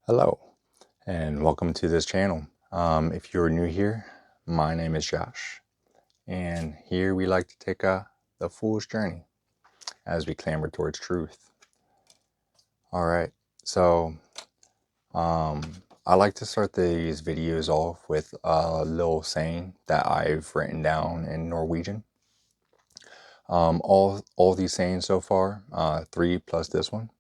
Hello, and welcome to this channel. If you're new here, my name is Josh, and here we like to take the fool's journey as we clamber towards truth. All right, so I like to start these videos off with a little saying that I've written down in Norwegian. All these sayings so far, three plus this one,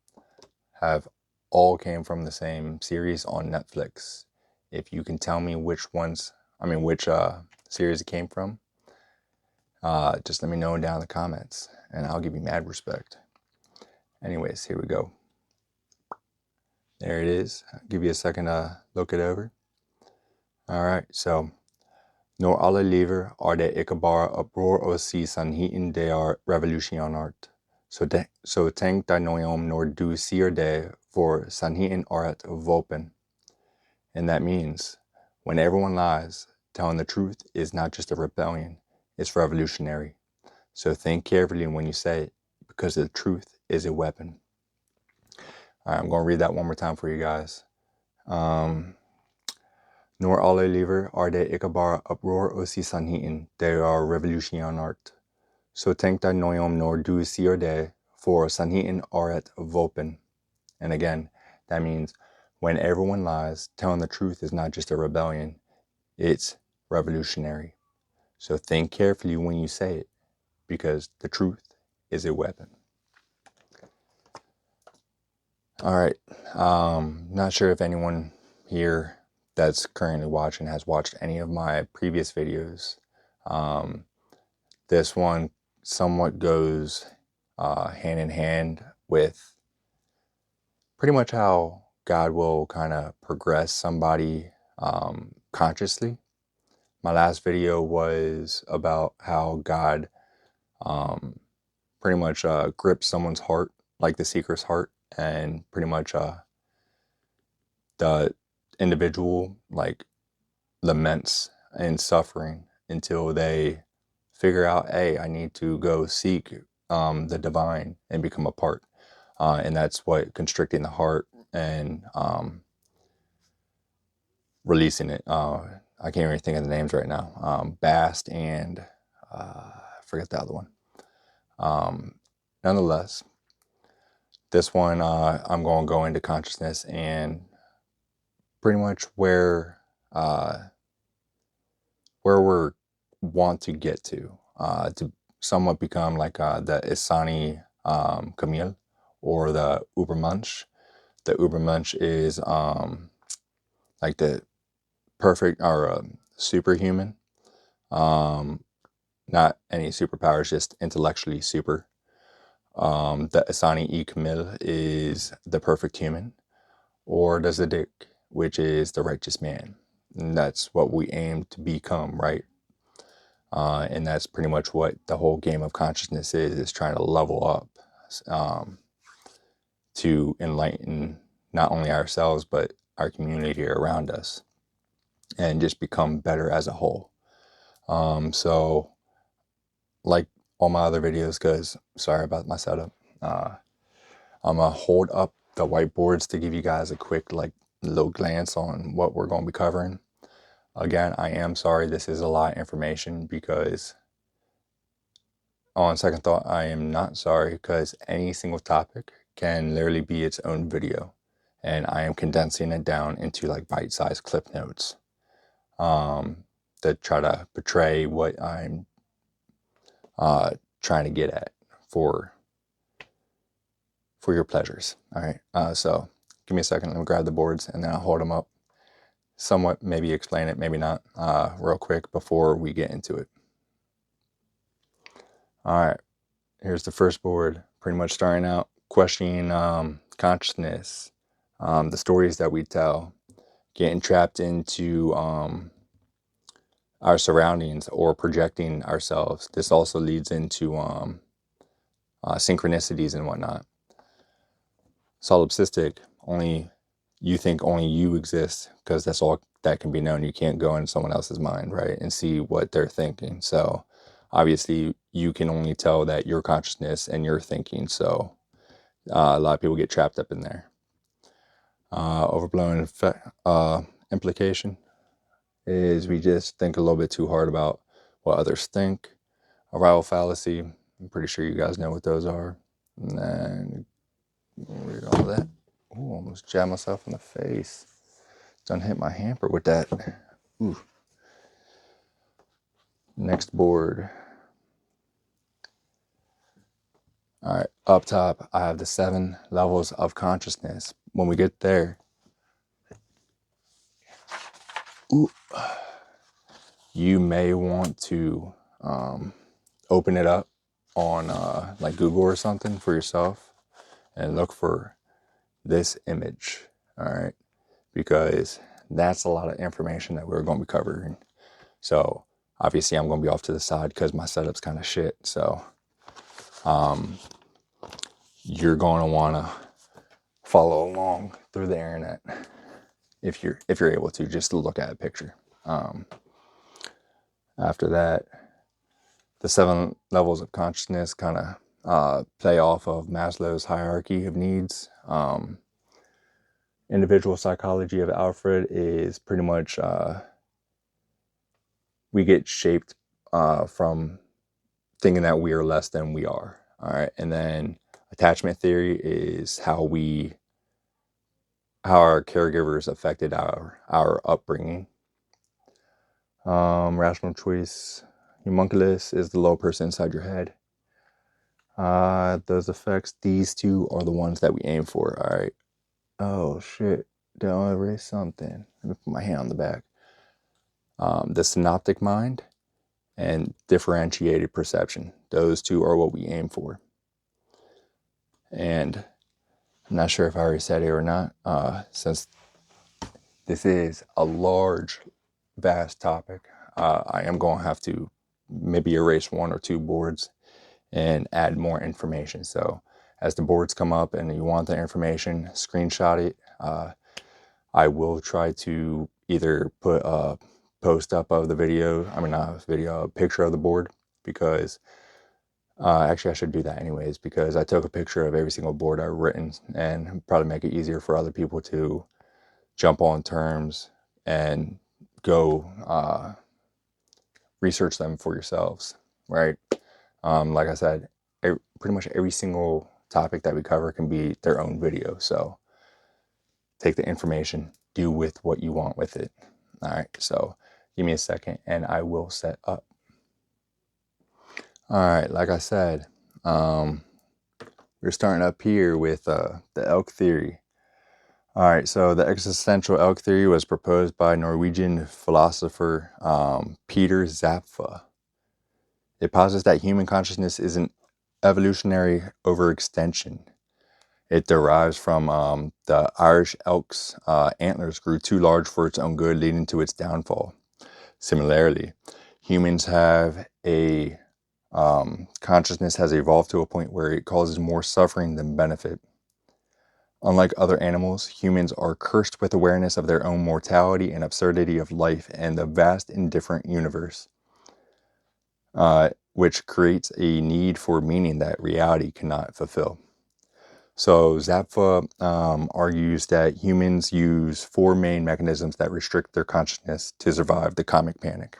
have all came from the same series on Netflix. If you can tell me which series it came from, just let me know down in the comments and I'll give you mad respect. Anyways, here we go. There it is. I'll give you a second to look it over. All right, so Når alle lever det ikke bare opprør og si sannheten det revolusjonært. Så tenk deg noe om når du sier det, for sannheten et våpen. And that means when everyone lies, telling the truth is not just a rebellion, it's revolutionary. So think carefully when you say it, because the truth is a weapon. All right, I'm going to read that one more time for you guys. Når alle lever det ikke bare opprør og si sannheten, det revolusjonært. Så tenk deg noe om når du sier det, for sannheten et våpen. And again, that means when everyone lies, telling the truth is not just a rebellion, it's revolutionary. So think carefully when you say it, because the truth is a weapon. All right. Not sure if anyone here that's currently watching has watched any of my previous videos. This one somewhat goes hand in hand with pretty much how God will kind of progress somebody consciously. My last video was about how God pretty much grips someone's heart, like the seeker's heart, and pretty much the individual like laments and suffering until they figure out, hey, I need to go seek the divine and become a part. And that's what constricting the heart and releasing it. I can't even think of the names right now. Bast and I forget the other one. Nonetheless, this one I'm going to go into consciousness and pretty much where we want to get to somewhat become like the Isani Camille or the Ubermensch. The Ubermensch is like the perfect or superhuman. Not any superpowers, just intellectually super. The Asani E Camille is the perfect human, or the Zadik, which is the righteous man. And that's what we aim to become, right? And that's pretty much what the whole game of consciousness is trying to level up to enlighten not only ourselves, but our community around us and just become better as a whole. So like all my other videos, because sorry about my setup, I'm gonna hold up the whiteboards to give you guys a quick like little glance on what we're going to be covering. Again, I am sorry this is a lot of information, because on second thought, I am not sorry, because any single topic can literally be its own video, and I am condensing it down into like bite-sized clip notes to try to portray what I'm trying to get at for your pleasures. All right, so give me a second, let me grab the boards and then I'll hold them up, somewhat maybe explain it, maybe not, real quick before we get into it. All right, here's the first board, pretty much starting out questioning consciousness, the stories that we tell, getting trapped into our surroundings or projecting ourselves. This also leads into synchronicities and whatnot. Solipsistic, only you think only you exist, because that's all that can be known. You can't go into someone else's mind, right, and see what they're thinking. So obviously you can only tell that your consciousness and your thinking. So a lot of people get trapped up in there. Overblown implication is we just think a little bit too hard about what others think. Arrival fallacy, I'm pretty sure you guys know what those are. And then read all that. Ooh, almost jabbed myself in the face. Done hit my hamper with that. Ooh. Next board. All right, up top, I have the 7 levels of consciousness. When we get there, ooh, you may want to open it up on like Google or something for yourself and look for this image, all right? Because that's a lot of information that we're going to be covering. So obviously I'm going to be off to the side because my setup's kind of shit. So you're going to want to follow along through the internet if you're able to, just to look at a picture. After that, the 7 levels of consciousness kind of play off of Maslow's hierarchy of needs. Individual psychology of Alfred is pretty much we get shaped from thinking that we are less than we are. All right, and then attachment theory is how our caregivers affected our upbringing. Rational choice, homunculus is the low person inside your head. Those effects, these 2 are the ones that we aim for. All right. Oh shit! Don't erase something. Let me put my hand on the back. The synoptic mind and differentiated perception. Those 2 are what we aim for. And I'm not sure if I already said it or not, since this is a large, vast topic, I am going to have to maybe erase 1 or 2 boards and add more information. So as the boards come up and you want the information, screenshot it. I will try to either put a post up of the video, a picture of the board, because actually I should do that anyways, because I took a picture of every single board I've written and probably make it easier for other people to jump on terms and go research them for yourselves, right? Like I said, pretty much every single topic that we cover can be their own video. So take the information, do with what you want with it. All right, so give me a second and I will set up. All right, like I said, we're starting up here with the elk theory. All right, so the existential elk theory was proposed by Norwegian philosopher Peter Zapfa. It posits that human consciousness is an evolutionary overextension. It derives from the Irish elk's antlers grew too large for its own good, leading to its downfall. Similarly, humans have a consciousness has evolved to a point where it causes more suffering than benefit. Unlike other animals, humans are cursed with awareness of their own mortality and absurdity of life and the vast indifferent universe, which creates a need for meaning that reality cannot fulfill. So Zapfa argues that humans use 4 main mechanisms that restrict their consciousness to survive the comic panic.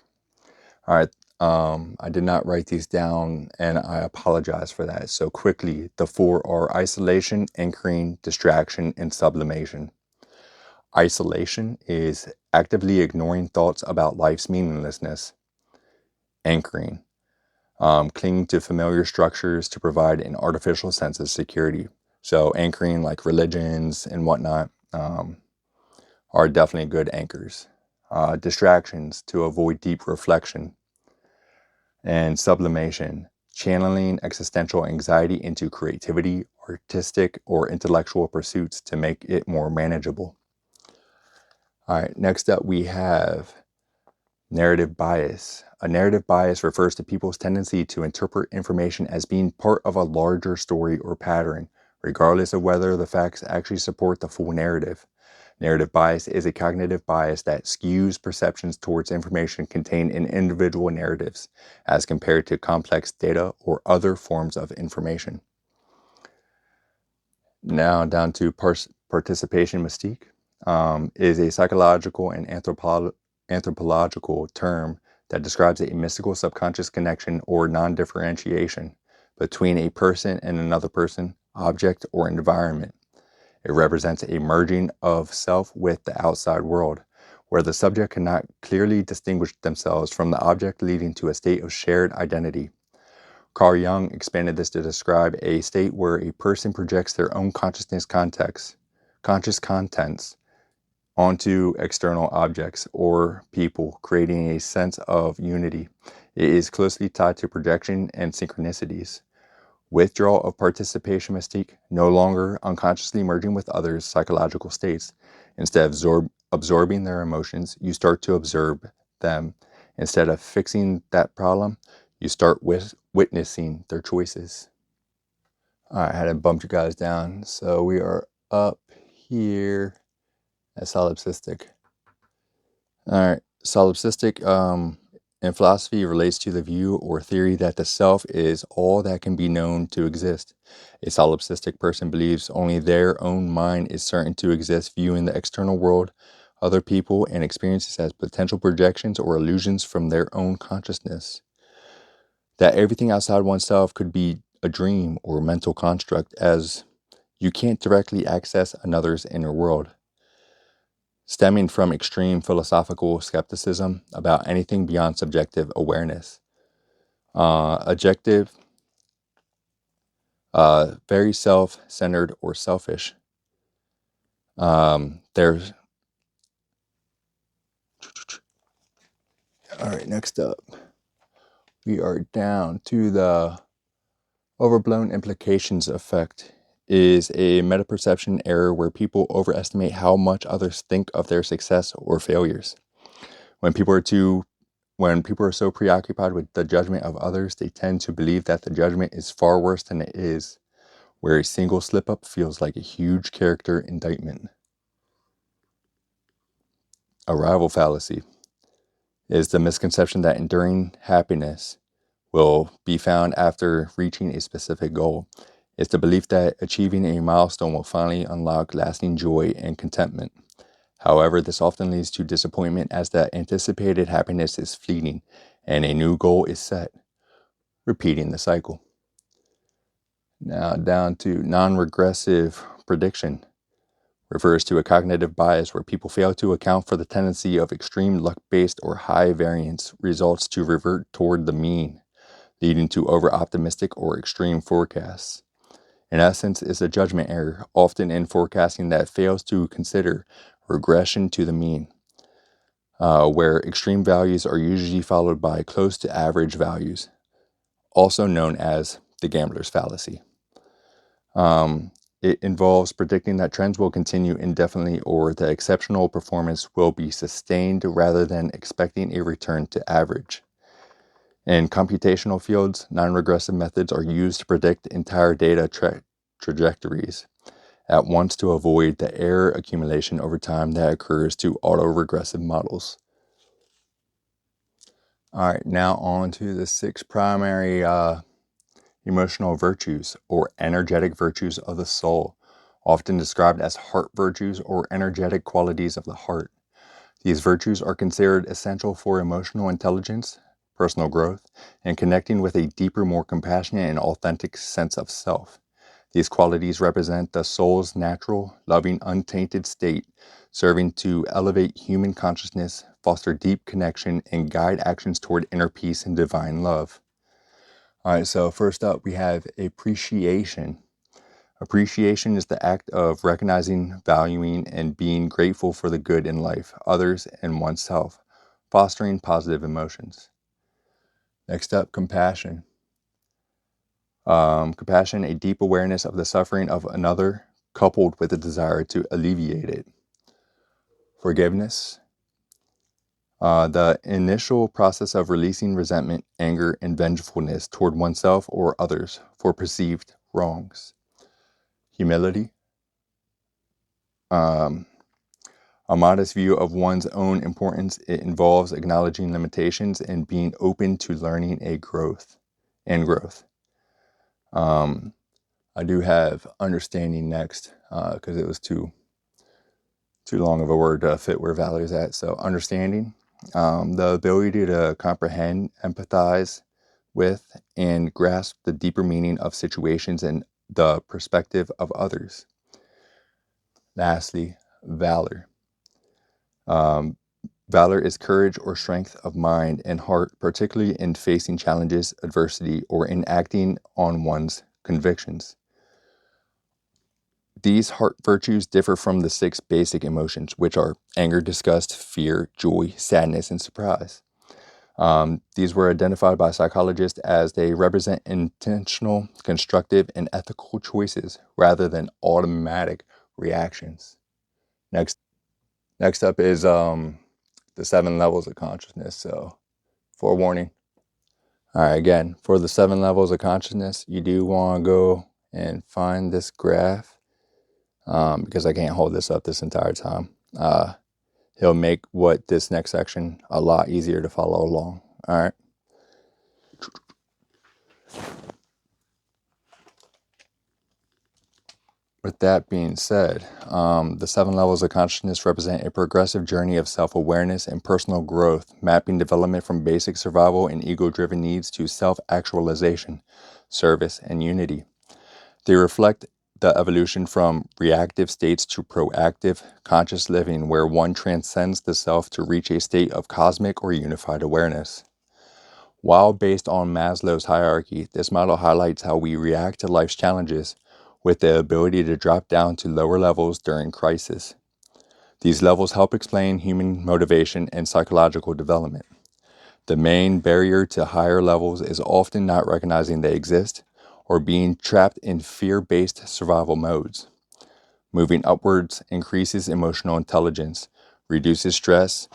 All right, I did not write these down and I apologize for that. So quickly, the 4 are isolation, anchoring, distraction, and sublimation. Isolation is actively ignoring thoughts about life's meaninglessness. Anchoring, clinging to familiar structures to provide an artificial sense of security. So anchoring like religions and whatnot are definitely good anchors. Distractions to avoid deep reflection. And sublimation, channeling existential anxiety into creativity, artistic, or intellectual pursuits to make it more manageable. All right, next up we have narrative bias. A narrative bias refers to people's tendency to interpret information as being part of a larger story or pattern, regardless of whether the facts actually support the full narrative. Narrative bias is a cognitive bias that skews perceptions towards information contained in individual narratives as compared to complex data or other forms of information. Now down to participation mystique, is a psychological and anthropological term that describes a mystical subconscious connection or non-differentiation between a person and another person, object, or environment. It represents a merging of self with the outside world, where the subject cannot clearly distinguish themselves from the object, leading to a state of shared identity. Carl Jung expanded this to describe a state where a person projects their own conscious contents onto external objects or people, creating a sense of unity. It is closely tied to projection and synchronicities. Withdrawal of participation mystique, no longer unconsciously merging with others' psychological states. Instead of absorbing their emotions, you start to observe them. Instead of fixing that problem, you start witnessing their choices. All right, I had to bump you guys down. So we are up here at solipsistic. All right, solipsistic in philosophy relates to the view or theory that the self is all that can be known to exist. A solipsistic person believes only their own mind is certain to exist, viewing the external world, other people, and experiences as potential projections or illusions from their own consciousness. That everything outside oneself could be a dream or mental construct, as you can't directly access another's inner world. Stemming from extreme philosophical skepticism about anything beyond subjective awareness. Objective, very self-centered or selfish. There's all right. Next up, we are down to the overblown implications effect. Is a metaperception error where people overestimate how much others think of their success or failures. When people are so preoccupied with the judgment of others, they tend to believe that the judgment is far worse than it is, where a single slip-up feels like a huge character indictment. Arrival fallacy is the misconception that enduring happiness will be found after reaching a specific goal. It's the belief that achieving a milestone will finally unlock lasting joy and contentment. However, this often leads to disappointment as the anticipated happiness is fleeting and a new goal is set, repeating the cycle. Now down to non-regressive prediction. Refers to a cognitive bias where people fail to account for the tendency of extreme luck-based or high variance results to revert toward the mean, leading to over-optimistic or extreme forecasts. In essence, it's a judgment error, often in forecasting, that fails to consider regression to the mean, where extreme values are usually followed by close to average values, also known as the gambler's fallacy. It involves predicting that trends will continue indefinitely or that exceptional performance will be sustained rather than expecting a return to average. In computational fields, non-regressive methods are used to predict entire data trajectories at once to avoid the error accumulation over time that occurs to autoregressive models. All right, now on to the 6 primary emotional virtues or energetic virtues of the soul, often described as heart virtues or energetic qualities of the heart. These virtues are considered essential for emotional intelligence, personal growth, and connecting with a deeper, more compassionate and authentic sense of self. These qualities represent the soul's natural, loving, untainted state, serving to elevate human consciousness, foster deep connection, and guide actions toward inner peace and divine love. All right, so first up, we have appreciation. Appreciation is the act of recognizing, valuing, and being grateful for the good in life, others, and oneself, fostering positive emotions. Next up, compassion. Compassion, a deep awareness of the suffering of another, coupled with a desire to alleviate it. Forgiveness. The initial process of releasing resentment, anger, and vengefulness toward oneself or others for perceived wrongs. Humility. A modest view of one's own importance. It involves acknowledging limitations and being open to learning and growth. I do have understanding next because it was too too long of a word to fit where Valor is at. So understanding, the ability to comprehend, empathize with, and grasp the deeper meaning of situations and the perspective of others. Lastly, valor. Um, Valor is courage or strength of mind and heart, particularly in facing challenges, adversity, or in acting on one's convictions. These heart virtues differ from the 6 basic emotions, which are anger, disgust, fear, joy, sadness, and surprise. These were identified by psychologists as they represent intentional, constructive, and ethical choices rather than automatic reactions. Next, next up is the 7 levels of consciousness. So, forewarning. All right, again, for the 7 levels of consciousness, you do want to go and find this graph because I can't hold this up this entire time. He'll make what this next section a lot easier to follow along. All right. With that being said, the 7 levels of consciousness represent a progressive journey of self-awareness and personal growth, mapping development from basic survival and ego-driven needs to self-actualization, service, and unity. They reflect the evolution from reactive states to proactive, conscious living, where one transcends the self to reach a state of cosmic or unified awareness. While based on Maslow's hierarchy, this model highlights how we react to life's challenges with the ability to drop down to lower levels during crisis. These levels help explain human motivation and psychological development. The main barrier to higher levels is often not recognizing they exist or being trapped in fear-based survival modes. Moving upwards increases emotional intelligence, reduces stress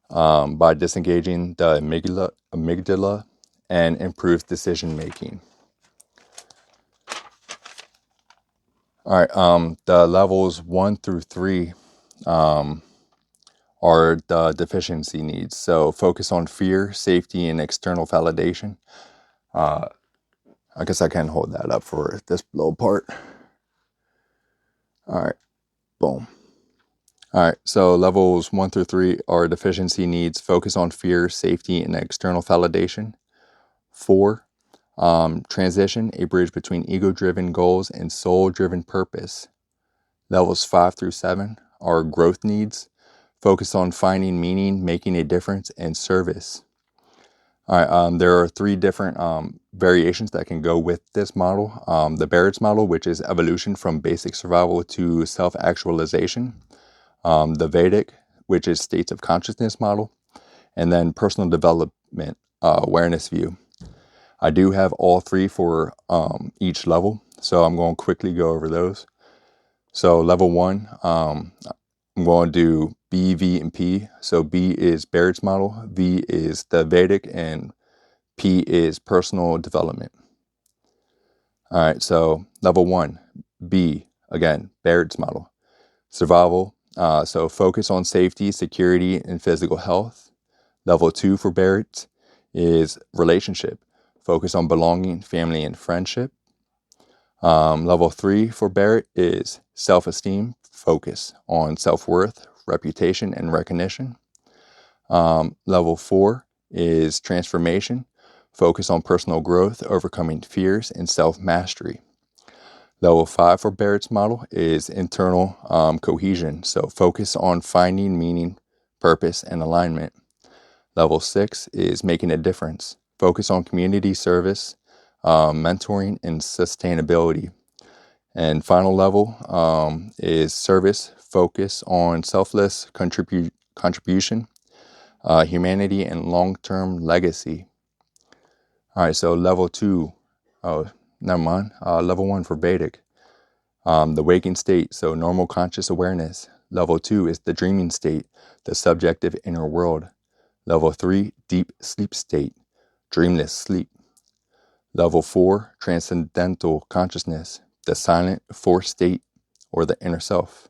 by disengaging the amygdala and improves decision making. All right, the levels 1 through 3 are the deficiency needs. So focus on fear, safety, and external validation. I guess I can hold that up for this little part. All right, boom. All right, so levels 1 through 3 are deficiency needs, focus on fear, safety, and external validation. 4, transition, a bridge between ego-driven goals and soul-driven purpose. Levels 5 through 7 are growth needs, focus on finding meaning, making a difference, and service. All right, there are 3 different variations that can go with this model. The Barrett's model, which is evolution from basic survival to self-actualization. The Vedic, which is states of consciousness model. And then personal development awareness view. I do have all 3 for each level, so I'm going to quickly go over those. So level 1, I'm going to do B, V, and P. So B is Barrett's model, V is the Vedic, and P is personal development. All right, so level 1, B, again, Barrett's model. Survival, so focus on safety, security, and physical health. Level 2 for Barrett is relationship, focus on belonging, family, and friendship. Level 3 for Barrett is self-esteem, focus on self-worth, reputation, and recognition. Level 4 is transformation, focus on personal growth, overcoming fears, and self-mastery. Level 5 for Barrett's model is internal cohesion, so focus on finding meaning, purpose, and alignment. Level 6 is making a difference, focus on community service, mentoring, and sustainability. And final level is service, focus on selfless contribution, humanity, and long-term legacy. All right, so level 2, oh, never mind, level 1 for Vedic. The waking state, so normal conscious awareness. Level 2 is the dreaming state, the subjective inner world. Level 3, deep sleep state, dreamless sleep. Level 4, transcendental consciousness, the silent fourth state, or the inner self.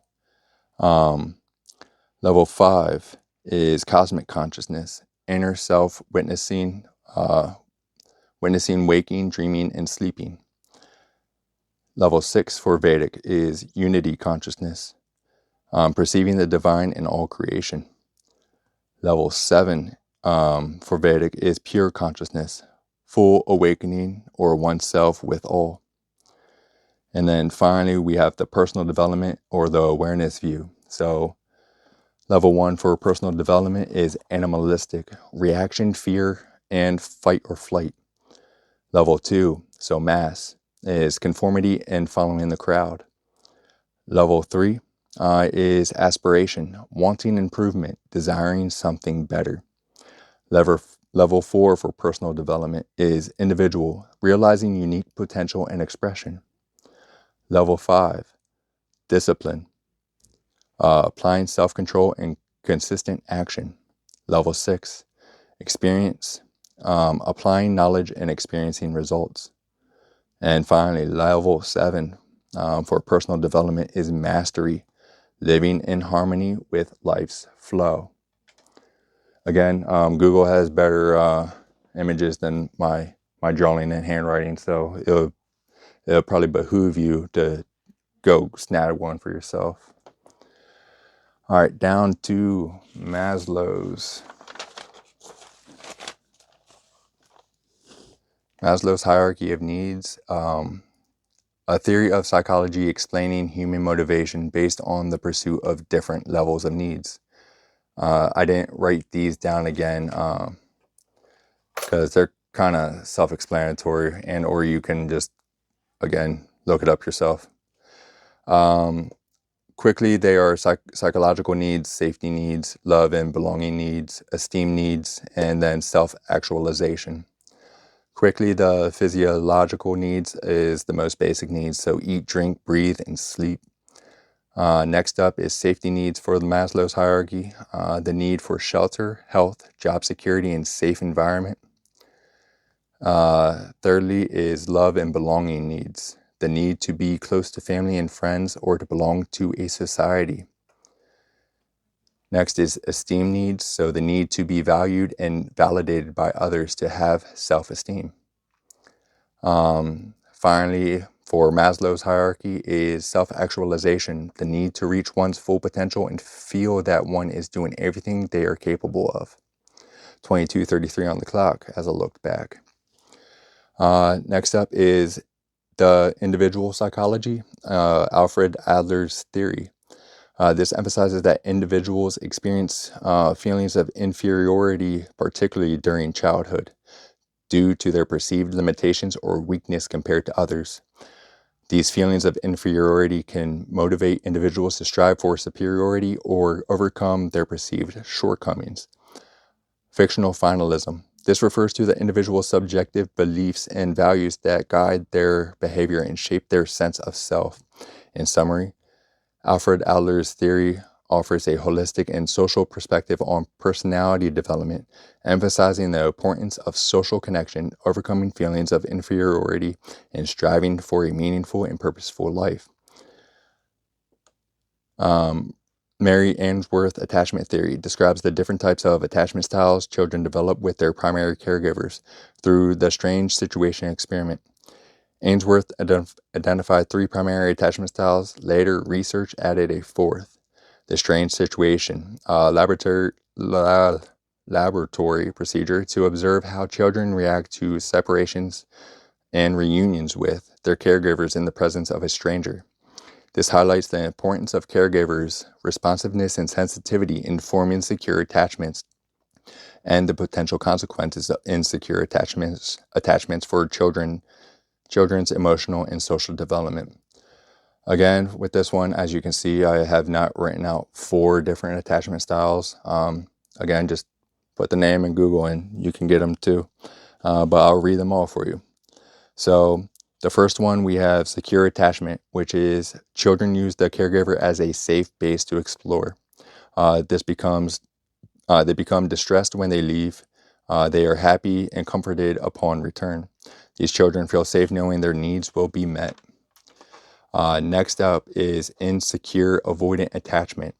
Level 5 is cosmic consciousness, inner self witnessing, waking, dreaming, and sleeping. Level 6 for Vedic is unity consciousness, Perceiving the divine in all creation. Level 7 for Vedic is pure consciousness, full awakening or oneself with all. And then finally, we have the personal development or the awareness view. So level 1 for personal development is animalistic, reaction, fear, and fight or flight. Level 2, so mass, is conformity and following the crowd. Level 3 is aspiration, wanting improvement, desiring something better. Level 4 for personal development is individual, realizing unique potential and expression. Level 5, discipline, applying self-control and consistent action. Level 6, experience, applying knowledge and experiencing results. And finally, level 7 for personal development is mastery, living in harmony with life's flow. Again, Google has better images than my drawing and handwriting, so it'll probably behoove you to go snag one for yourself. All right, down to Maslow's hierarchy of needs, a theory of psychology explaining human motivation based on the pursuit of different levels of needs. I didn't write these down again because they're kind of self-explanatory, and or you can just, again, look it up yourself. Quickly, they are psychological needs, safety needs, love and belonging needs, esteem needs, and then self-actualization. Quickly, the physiological needs is the most basic needs, so eat, drink, breathe, and sleep. Next up is safety needs for the Maslow's hierarchy, the need for shelter, health, job security, and safe environment. Thirdly is love and belonging needs, the need to be close to family and friends or to belong to a society. Next is esteem needs, so the need to be valued and validated by others to have self-esteem. Finally, for Maslow's hierarchy is self-actualization, the need to reach one's full potential and feel that one is doing everything they are capable of. 22:33 on the clock as I looked back. Next up is the individual psychology, Alfred Adler's theory. This emphasizes that individuals experience feelings of inferiority, particularly during childhood, due to their perceived limitations or weakness compared to others. These feelings of inferiority can motivate individuals to strive for superiority or overcome their perceived shortcomings. Fictional finalism. This refers to the individual's subjective beliefs and values that guide their behavior and shape their sense of self. In summary, Alfred Adler's theory offers a holistic and social perspective on personality development, emphasizing the importance of social connection, overcoming feelings of inferiority, and striving for a meaningful and purposeful life. Mary Ainsworth attachment theory describes the different types of attachment styles children develop with their primary caregivers through the strange situation experiment. Ainsworth identified 3 primary attachment styles. Later research added a 4th, the strange situation, laboratory procedure to observe how children react to separations and reunions with their caregivers in the presence of a stranger. This highlights the importance of caregivers' responsiveness and sensitivity in forming secure attachments and the potential consequences of insecure attachments for children's emotional and social development. Again, with this one, as you can see, I have not written out 4 different attachment styles. Again, just put the name in Google and you can get them too. But I'll read them all for you. So the first one, we have secure attachment, which is children use the caregiver as a safe base to explore. They become distressed when they leave. They are happy and comforted upon return. These children feel safe knowing their needs will be met. Next up is insecure avoidant attachment.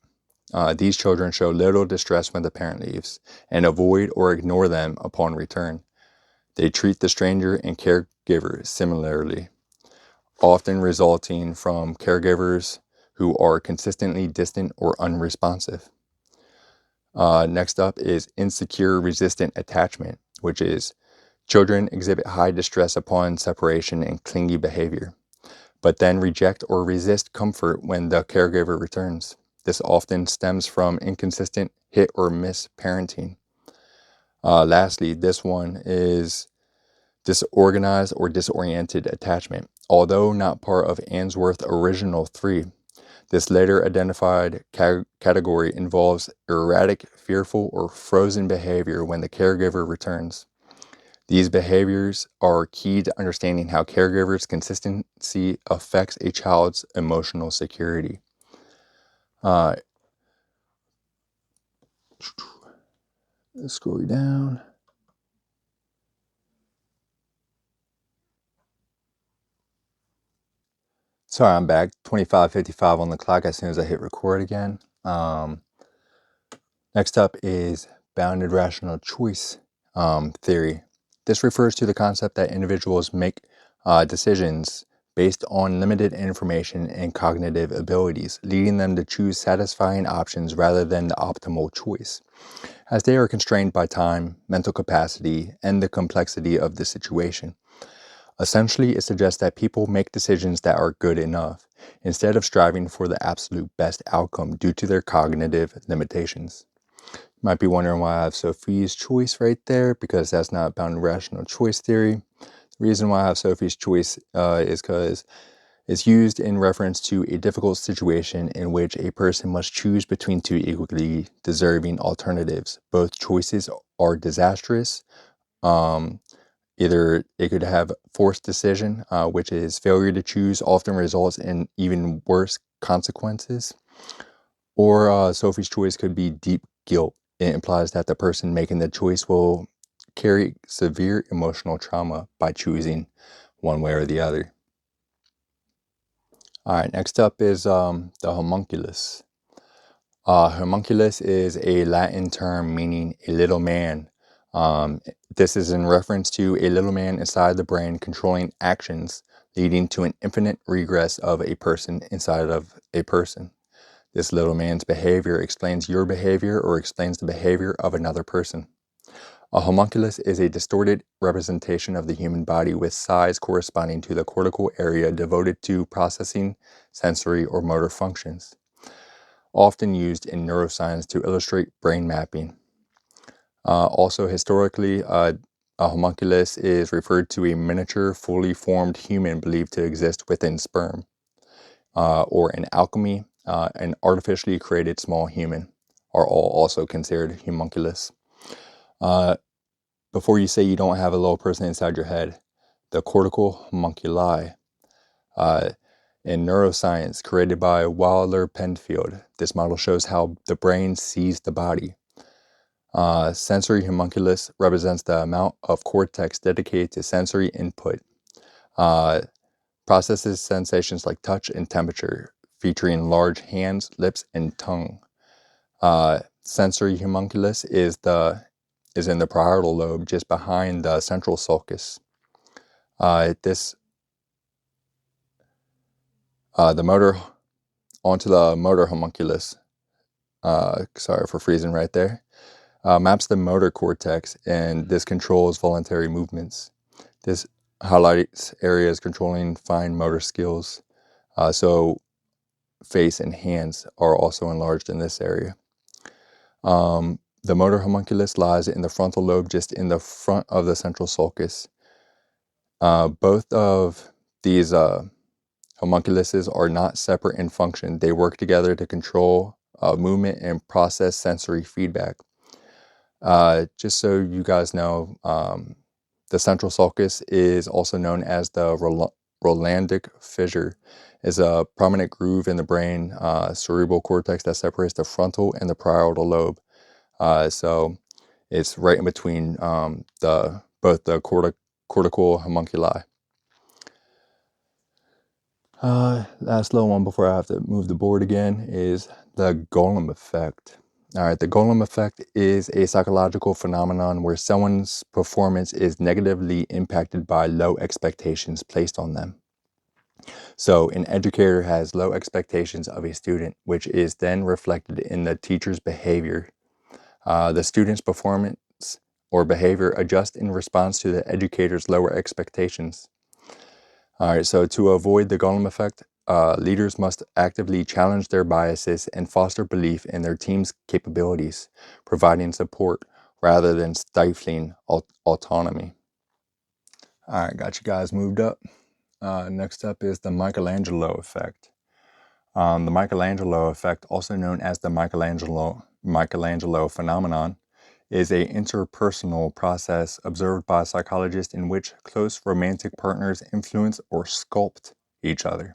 These children show little distress when the parent leaves and avoid or ignore them upon return. They treat the stranger and caregiver similarly, often resulting from caregivers who are consistently distant or unresponsive. Next up is insecure resistant attachment, which is children exhibit high distress upon separation and clingy behavior, but then reject or resist comfort when the caregiver returns. This often stems from inconsistent hit or miss parenting. Lastly, this one is disorganized or disoriented attachment. Although not part of Ainsworth's original 3, this later identified category involves erratic, fearful, or frozen behavior when the caregiver returns. These behaviors are key to understanding how caregivers' consistency affects a child's emotional security. Let's scroll down. Sorry, I'm back. 25:55 on the clock as soon as I hit record again. Next up is bounded rational choice theory. This refers to the concept that individuals make decisions based on limited information and cognitive abilities, leading them to choose satisfying options rather than the optimal choice, as they are constrained by time, mental capacity, and the complexity of the situation. Essentially, it suggests that people make decisions that are good enough, instead of striving for the absolute best outcome due to their cognitive limitations. Might be wondering why I have Sophie's choice right there, because that's not bounded rational choice theory. The reason why I have Sophie's choice is because it's used in reference to a difficult situation in which a person must choose between two equally deserving alternatives. Both choices are disastrous. Either it could have forced decision, which is failure to choose often results in even worse consequences. Or Sophie's choice could be deep guilt. It implies that the person making the choice will carry severe emotional trauma by choosing one way or the other. All right, next up is the homunculus. Homunculus is a Latin term meaning a little man. This is in reference to a little man inside the brain controlling actions, leading to an infinite regress of a person inside of a person. This little man's behavior explains your behavior or explains the behavior of another person. A homunculus is a distorted representation of the human body with size corresponding to the cortical area devoted to processing sensory or motor functions, often used in neuroscience to illustrate brain mapping. Also, historically, a homunculus is referred to a miniature, fully formed human believed to exist within sperm. Or in alchemy, an artificially created small human are all also considered homunculus. Before you say you don't have a little person inside your head, the cortical homunculi in neuroscience created by Wilder Penfield. This model shows how the brain sees the body. Sensory homunculus represents the amount of cortex dedicated to sensory input. Processes sensations like touch and temperature, featuring large hands, lips, and tongue. Sensory homunculus is in the parietal lobe, just behind the central sulcus. The motor onto the motor homunculus. Sorry for freezing right there. Maps the motor cortex, and this controls voluntary movements. This highlights areas controlling fine motor skills. So face and hands are also enlarged in this area. The motor homunculus lies in the frontal lobe, just in the front of the central sulcus. Both of these homunculuses are not separate in function. They work together to control movement and process sensory feedback. Just so you guys know, the central sulcus is also known as the Rolandic fissure. Is a prominent groove in the brain cerebral cortex that separates the frontal and the parietal lobe. So it's right in between both the cortical homunculi. Last little one before I have to move the board again is the golem effect. All right, the golem effect is a psychological phenomenon where someone's performance is negatively impacted by low expectations placed on them. So an educator has low expectations of a student, which is then reflected in the teacher's behavior. The student's performance or behavior adjusts in response to the educator's lower expectations. All right, so to avoid the golem effect, leaders must actively challenge their biases and foster belief in their team's capabilities, providing support rather than stifling autonomy. All right, got you guys moved up. Next up is the Michelangelo effect. The Michelangelo effect, also known as the Michelangelo phenomenon, is a interpersonal process observed by psychologists in which close romantic partners influence or sculpt each other.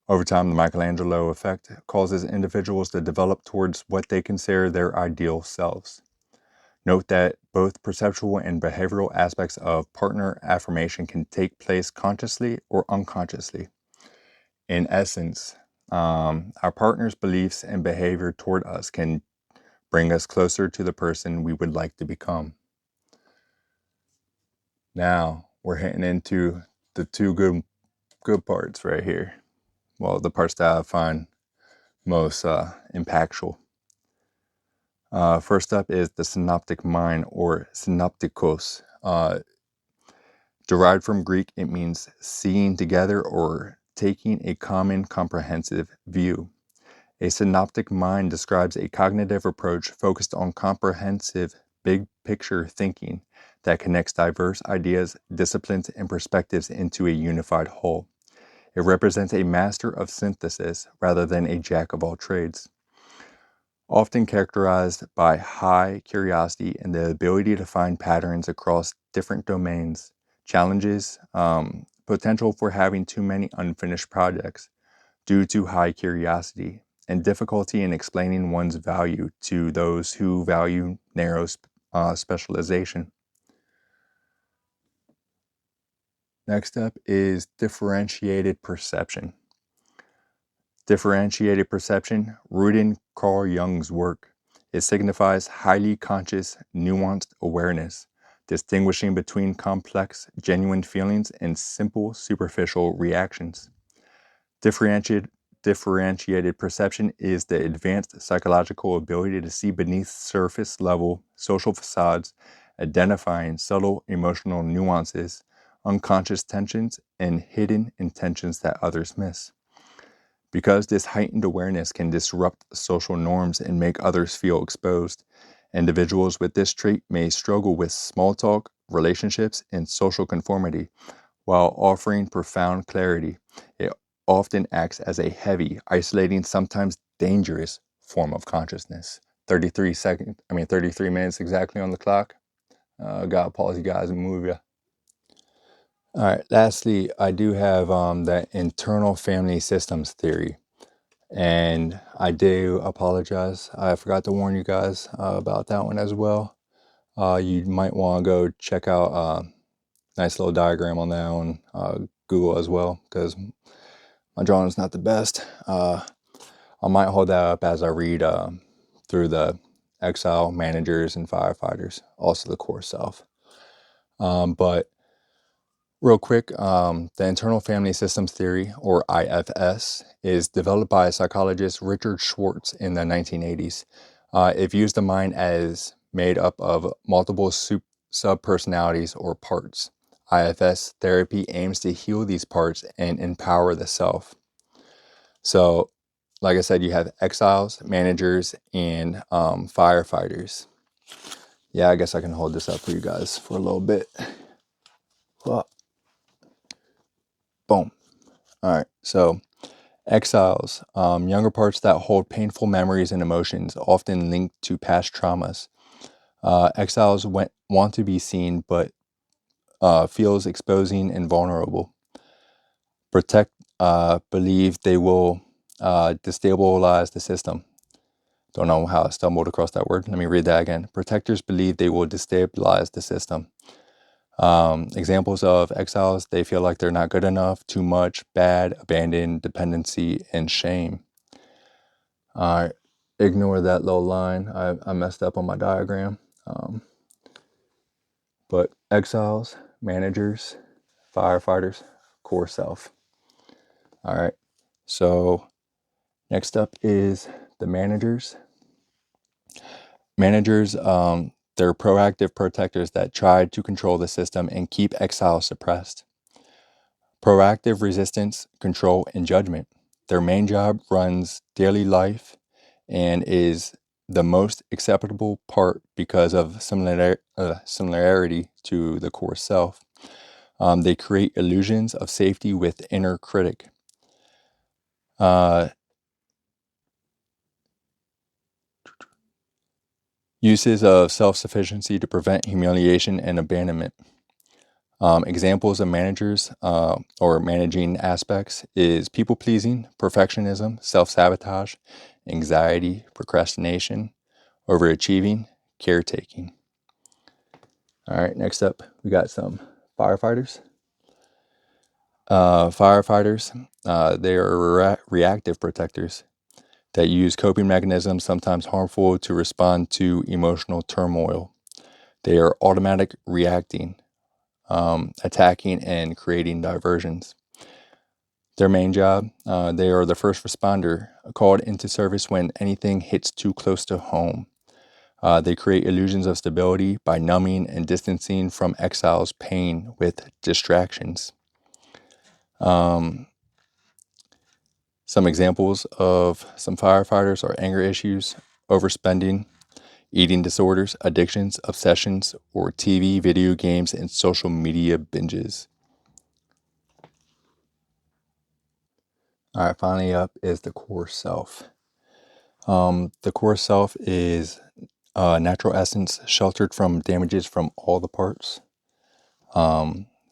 Over time, the Michelangelo effect causes individuals to develop towards what they consider their ideal selves. Note that both perceptual and behavioral aspects of partner affirmation can take place consciously or unconsciously. In essence, our partner's beliefs and behavior toward us can bring us closer to the person we would like to become. Now we're hitting into the two good parts right here. Well, the parts that I find most impactful. First up is the synoptic mind, or synoptikos. Derived from Greek, it means seeing together or taking a common comprehensive view. A synoptic mind describes a cognitive approach focused on comprehensive, big picture thinking that connects diverse ideas, disciplines, and perspectives into a unified whole. It represents a master of synthesis rather than a jack of all trades. Often characterized by high curiosity and the ability to find patterns across different domains, challenges, potential for having too many unfinished projects due to high curiosity, and difficulty in explaining one's value to those who value narrow specialization. Next up is differentiated perception. Differentiated perception, rooted in Carl Jung's work, it signifies highly conscious, nuanced awareness, distinguishing between complex, genuine feelings and simple, superficial reactions. Differentiated perception is the advanced psychological ability to see beneath surface level social facades, identifying subtle emotional nuances, unconscious tensions, and hidden intentions that others miss. Because this heightened awareness can disrupt social norms and make others feel exposed, individuals with this trait may struggle with small talk, relationships, and social conformity. While offering profound clarity, it often acts as a heavy, isolating, sometimes dangerous form of consciousness. 33 minutes exactly on the clock. Gotta pause you guys and move you. All right, lastly, I do have the internal family systems theory. And I do apologize. I forgot to warn you guys about that one as well. You might want to go check out a nice little diagram on that on Google as well, because my drawing is not the best. I might hold that up as I read through the exile managers and firefighters, also the core self. But real quick, the internal family systems theory, or IFS, is developed by psychologist Richard Schwartz in the 1980s. It views the mind as made up of multiple subpersonalities or parts. IFS therapy aims to heal these parts and empower the self. So, like I said, you have exiles, managers, and firefighters. Yeah, I guess I can hold this up for you guys for a little bit. Well, boom. All right, so exiles, younger parts that hold painful memories and emotions, often linked to past traumas. Exiles want to be seen, but feels exposing and vulnerable. Protect, believe they will destabilize the system. Don't know how I stumbled across that word. Let me read that again. Protectors believe they will destabilize the system. Examples of exiles: they feel like they're not good enough, too much, bad, abandoned, dependency, and shame. Ignore that low line. I messed up on my diagram. But exiles, managers, firefighters, core self. All right. So next up is the managers. Managers, they're proactive protectors that try to control the system and keep exiles suppressed. Proactive resistance, control, and judgment. Their main job runs daily life and is the most acceptable part because of similarity to the core self. They create illusions of safety with inner critic. Uses of self-sufficiency to prevent humiliation and abandonment. Examples of managers or managing aspects is people-pleasing, perfectionism, self-sabotage, anxiety, procrastination, overachieving, caretaking. All right, next up, we got some firefighters. They are reactive protectors that use coping mechanisms, sometimes harmful, to respond to emotional turmoil. They are automatic reacting, attacking and creating diversions. Their main job, they are the first responder called into service when anything hits too close to home. They create illusions of stability by numbing and distancing from exiles' pain with distractions. Some examples of some firefighters are anger issues, overspending, eating disorders, addictions, obsessions, or TV, video games, and social media binges. All right, finally up is the core self. The core self is a natural essence sheltered from damages from all the parts.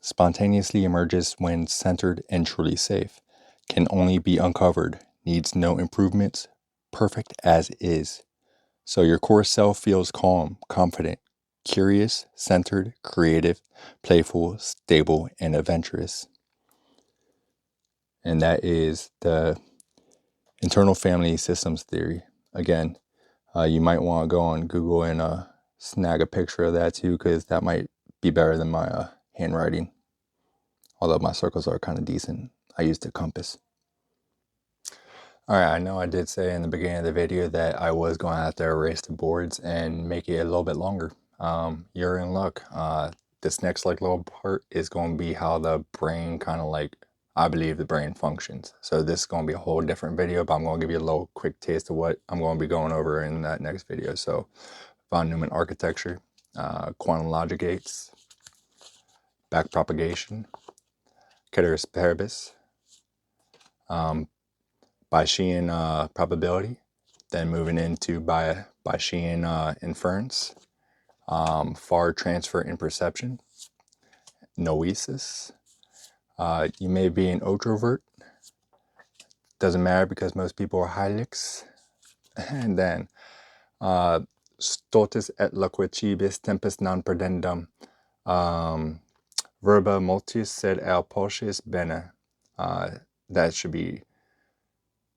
Spontaneously emerges when centered and truly safe. Can only be uncovered. Needs no improvements. Perfect as is. So your core self feels calm, confident, curious, centered, creative, playful, stable, and adventurous. And that is the internal family systems theory. Again, you might want to go on Google and snag a picture of that too, because that might be better than my handwriting. Although my circles are kind of decent. I used a compass. All right, I know I did say in the beginning of the video that I was going to have to erase the boards and make it a little bit longer. You're in luck. This next little part is going to be how the brain kind of I believe the brain functions. So this is going to be a whole different video, but I'm going to give you a little quick taste of what I'm going to be going over in that next video. So von Neumann architecture, quantum logic gates, backpropagation, ceteris paribus, Bayesian probability, then moving into Bayesian inference, far transfer in perception, noesis. You may be an introvert, doesn't matter because most people are hylics. And then stultus et loquacibus tempus non perdendum, verba multis sed al poscis bene. That should be,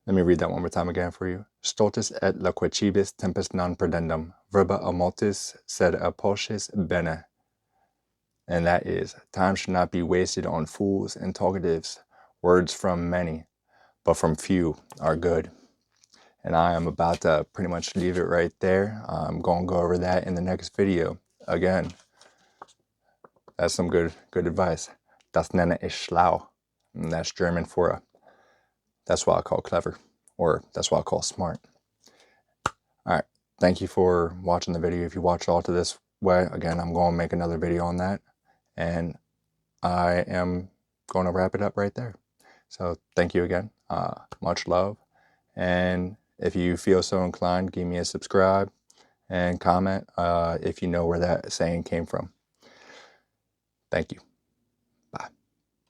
let me read that one more time again for you. Stultus et loquacibus tempus non perdendum, verba a multis sed a poscis bene. And that is, time should not be wasted on fools and talkatives. Words from many, but from few are good. And I am about to pretty much leave it right there. I'm going to go over that in the next video. Again, that's some good advice. Das nenne ich schlau. And that's German for that's what I call clever, or that's what I call smart. All right. Thank you for watching the video. If you watched all to this way, again, I'm going to make another video on that. And I am going to wrap it up right there. So thank you again. Much love. And if you feel so inclined, give me a subscribe and comment if you know where that saying came from. Thank you.